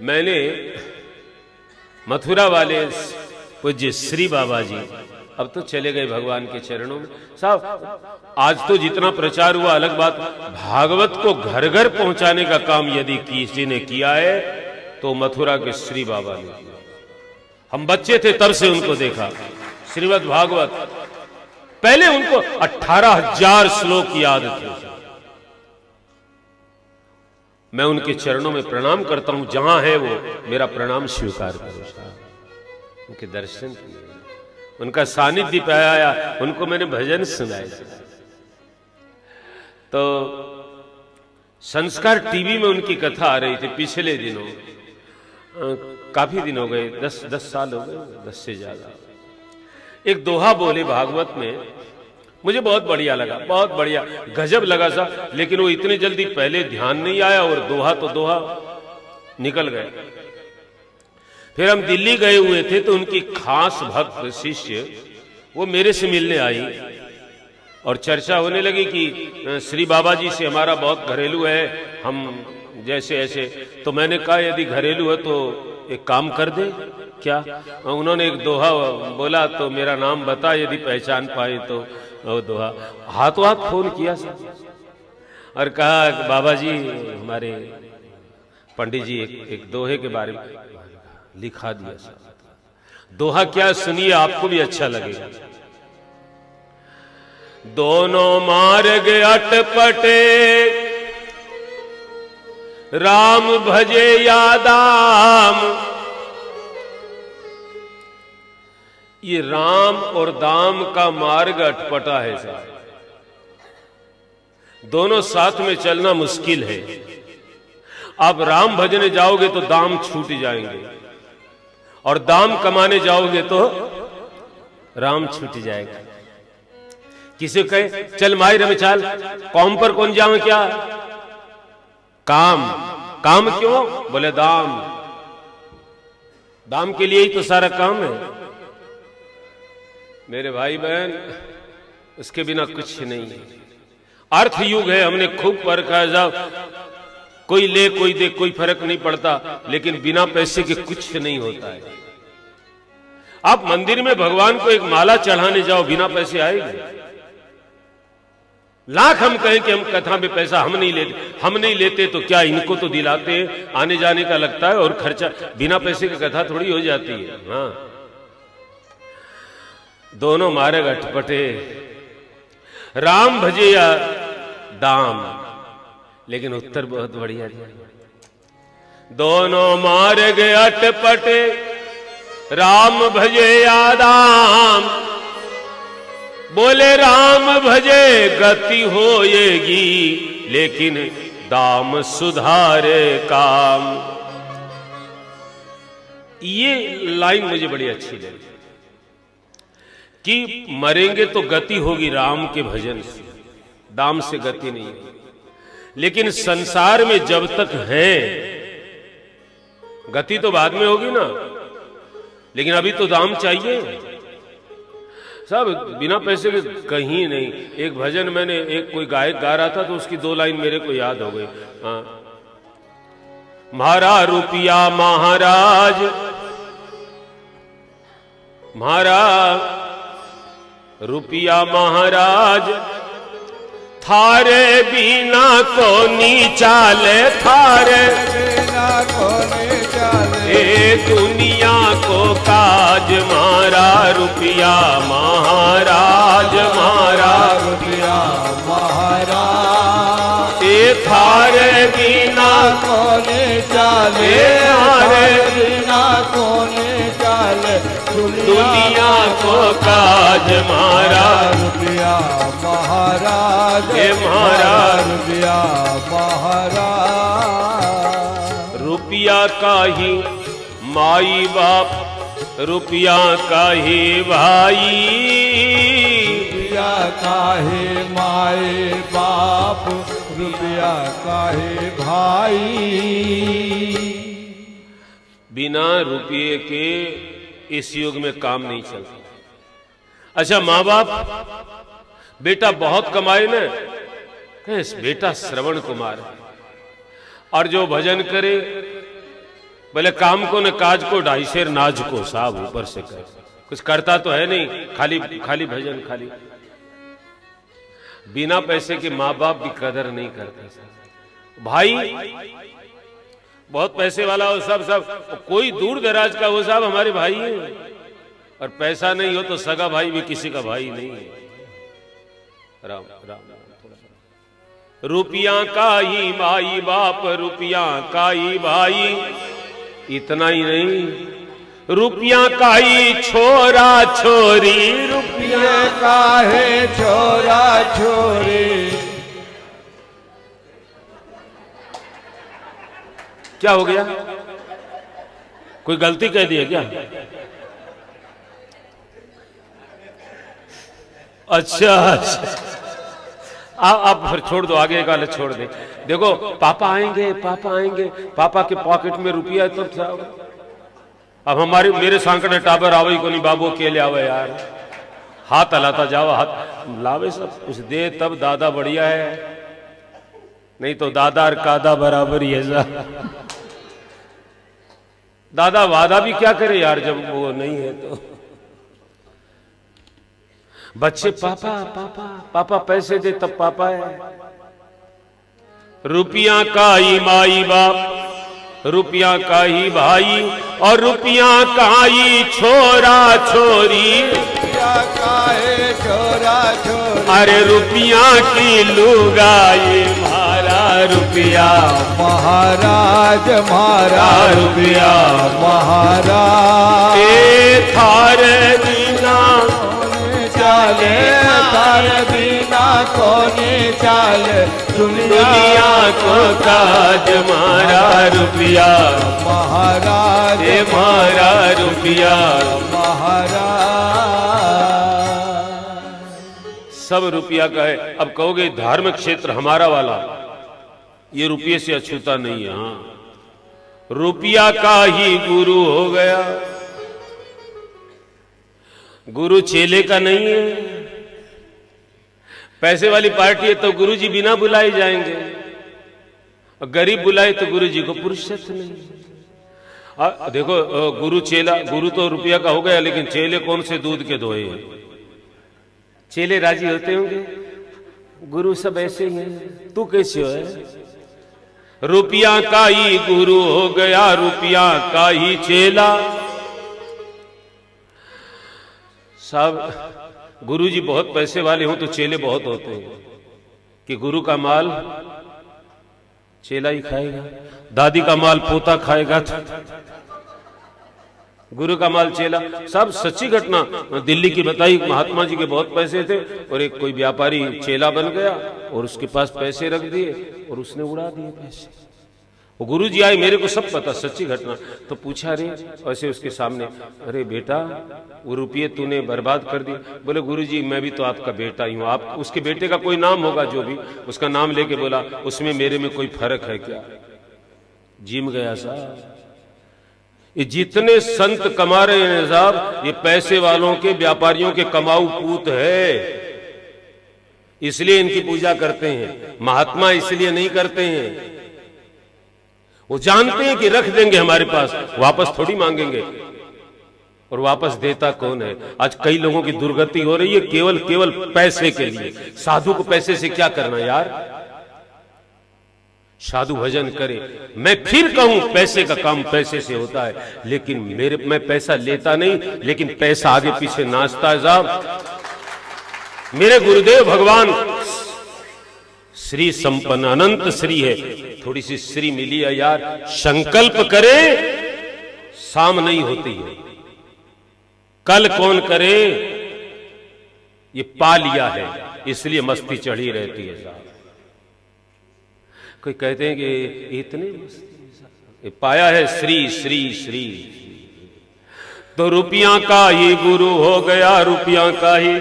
मैंने मथुरा वाले पूज्य श्री बाबा जी, अब तो चले गए भगवान के चरणों में। साहब आज तो जितना प्रचार हुआ अलग बात, भागवत को घर घर पहुंचाने का काम यदि किसी ने किया है तो मथुरा के श्री बाबा ने किया। हम बच्चे थे तब से उनको देखा, श्रीमद् भागवत, पहले उनको 18,000 श्लोक याद थे। मैं उनके चरणों में प्रणाम करता हूं, जहां है वो मेरा प्रणाम स्वीकार करो साहब। उनके दर्शन किए, उनका सानिध्य पाया, उनको मैंने भजन सुनाए। तो संस्कार टीवी में उनकी कथा आ रही थी पिछले दिनों, काफी दिन हो गए, 10 साल हो गए, 10 से ज्यादा। एक दोहा बोले भागवत में, मुझे बहुत बढ़िया लगा, बहुत बढ़िया, गजब लगा सा, लेकिन वो इतने जल्दी पहले ध्यान नहीं आया और दोहा तो दोहा निकल गया। फिर हम दिल्ली गए हुए थे तो उनकी खास भक्त शिष्य वो मेरे से मिलने आई और चर्चा होने लगी कि श्री बाबा जी से हमारा बहुत घरेलू है, हम जैसे ऐसे। तो मैंने कहा यदि घरेलू है तो एक काम कर दे। क्या? उन्होंने एक दोहा बोला, तो मेरा नाम बता यदि पहचान पाए तो। वो दोहा हाथों हाथ फोन किया और कहा बाबा जी हमारे पंडित जी एक दोहे के बारे में लिखा दिया सर। दोहा क्या, सुनिए, आपको भी अच्छा लगेगा। दोनों मार्ग अटपटे, राम भजे या दाम। ये राम और दाम का मार्ग अटपटा है साहब, दोनों साथ में चलना मुश्किल है। आप राम भजने जाओगे तो दाम छूट जाएंगे और दाम कमाने जाओगे तो राम छूट जाएगा। किसी कहे चल माहिर में चल, कौम पर कौन जाओ? क्या काम? काम क्यों? बोले दाम, दाम के लिए ही तो सारा काम है मेरे भाई बहन, उसके बिना कुछ नहीं है। अर्थ युग है, हमने खूब परखा है साहब, कोई ले कोई दे कोई फर्क नहीं पड़ता, लेकिन बिना पैसे के कुछ नहीं होता है। आप मंदिर में भगवान को एक माला चढ़ाने जाओ, बिना पैसे आएगी? लाख हम कहें कि हम कथा में पैसा हम नहीं लेते तो क्या इनको तो दिलाते हैं, आने जाने का लगता है और खर्चा, बिना पैसे की कथा थोड़ी हो जाती है। हाँ, दोनों मार्ग अटपटे, राम भजे या दाम। लेकिन उत्तर बहुत बढ़िया दिया, दोनों मार्ग अटपटे, राम भजे या दाम। बोले राम भजे गति होएगी, लेकिन दाम सुधारे काम। ये लाइन मुझे बड़ी अच्छी लगी कि मरेंगे तो गति होगी राम के भजन से, दाम से गति नहीं होगी। लेकिन संसार में जब तक है, गति तो बाद में होगी ना, लेकिन अभी तो दाम चाहिए। सब बिना पैसे के कहीं नहीं। एक भजन मैंने, एक कोई गायक गा रहा था तो उसकी 2 लाइन मेरे को याद हो गई। हाँ, म्हारा रुपया महाराज, म्हारा रुपया महाराज, थारे बिना को चाले, थारे बिना को चाले। ए दुनिया को काज, मारा रुपया महाराज, मारा रुपया महाराज। ए थारे बिना को चाले, थारे बिना को चाले। दुनिया को काज, मारा रुपया महाराज, हे महाराज रुपया महाराज। रुपया का ही माई बाप, रुपया का ही भाई, रुपया का ही माई बाप, रुपया का ही भाई। बिना रुपये के इस युग में काम नहीं चलता। अच्छा, माँ बाप, बेटा बहुत कमाए ना, बेटा श्रवण कुमार, और जो भजन करे बोले काम को न काज को ढाई शेर नाज को, साहब ऊपर से कर, कुछ करता तो है नहीं, खाली खाली भजन, खाली। बिना पैसे के माँ बाप भी कदर नहीं करते। भाई बहुत पैसे वाला हो सब कोई दूर दराज का हो, साहब हमारे भाई हैं, और पैसा नहीं हो तो सगा भाई भी किसी का भाई नहीं है। राम राम। रुपया का ही माई बाप, रुपया का ही भाई, इतना ही नहीं, रुपया का ही छोरा छोरी, रुपया का है छोरा छोरी। क्या हो गया? कोई गलती कह दी है क्या? अच्छा आप फिर छोड़ दो, आगे का छोड़ दे। देखो पापा आएंगे, पापा आएंगे, पापा के पॉकेट में रुपया है तो अब हमारे मेरे सांकड़े टाबर आवे को नहीं, बाबू के लिए आवे यार, हाथ हलाता जाओ, हाथ लावे, सब कुछ दे तब दादा बढ़िया है, नहीं तो दादा और कादा बराबर ही है। दादा वादा भी क्या करे यार जब वो नहीं है तो। बच्चे पापा पापा पापा पैसे दे तब पापा है। रुपया का ही माई बाप, रुपया का ही भाई, और रुपया का ही छोरा छोरी, रुपया का है छोरा छोरी। अरे रुपया की लुगाई मारा रुपया, महाराज मारा रुपया महाराज। ए थारे दीना चाले, थारे बिना कोने चाले, दुनिया को काज मारा रुपया महाराज, ए मारा रुपया महाराज। सब रुपया का है। अब कहोगे धार्मिक क्षेत्र हमारा वाला ये रुपये से अछूता नहीं है। हाँ, रुपया का ही गुरु हो गया, गुरु चेले का नहीं है। पैसे वाली पार्टी है तो गुरु जी बिना बुलाए जाएंगे, और गरीब बुलाए तो गुरु जी को फुर्सत नहीं। देखो गुरु चेला, गुरु तो रुपया का हो गया, लेकिन चेले कौन से दूध के धोए हैं? चेले राजी होते होंगे, गुरु सब ऐसे ही हैं, तू कैसे है? रुपया का ही गुरु हो गया, रुपया का ही चेला। साहब गुरुजी बहुत पैसे वाले हों तो चेले बहुत होते हैं कि गुरु का माल चेला ही खाएगा, दादी का माल पोता खाएगा, गुरु का माल चेला। सब सच्ची घटना दिल्ली की बताई। महात्मा जी के बहुत पैसे थे और एक कोई व्यापारी चेला बन गया और उसके पास पैसे रख दिए और उसने उड़ा दिए पैसे। वो गुरु जी आए, मेरे को सब पता, सच्ची घटना। तो पूछा, रे ऐसे उसके सामने, अरे बेटा वो रुपये तूने बर्बाद कर दिए। बोले गुरु जी मैं भी तो आपका बेटा ही हूँ। आप उसके बेटे का कोई नाम होगा, जो भी उसका नाम लेके बोला, उसमें मेरे में कोई फर्क है क्या? जिम गया साहब। ये जितने संत कमा रहे हैं साहब, ये पैसे वालों के, व्यापारियों के कमाऊ पूत है, इसलिए इनकी पूजा करते हैं। महात्मा इसलिए नहीं करते हैं, वो जानते हैं कि रख देंगे हमारे पास, वापस थोड़ी मांगेंगे। और वापस देता कौन है? आज कई लोगों की दुर्गति हो रही है केवल केवल पैसे के लिए। साधु को पैसे से क्या करना यार? साधु भजन करे। मैं फिर कहूं पैसे का काम पैसे से होता है, लेकिन मैं पैसा लेता नहीं, लेकिन पैसा आगे पीछे नाचता है साहब। मेरे गुरुदेव भगवान श्री संपन्न अनंत श्री है, थोड़ी सी श्री मिली है यार। संकल्प करे शाम नहीं होती है, कल कौन करे ये पा लिया है, इसलिए मस्ती चढ़ी रहती है साहब। कोई कहते हैं कि इतने ये पाया है श्री श्री श्री, तो रुपया का ही गुरु हो गया, रुपया का ही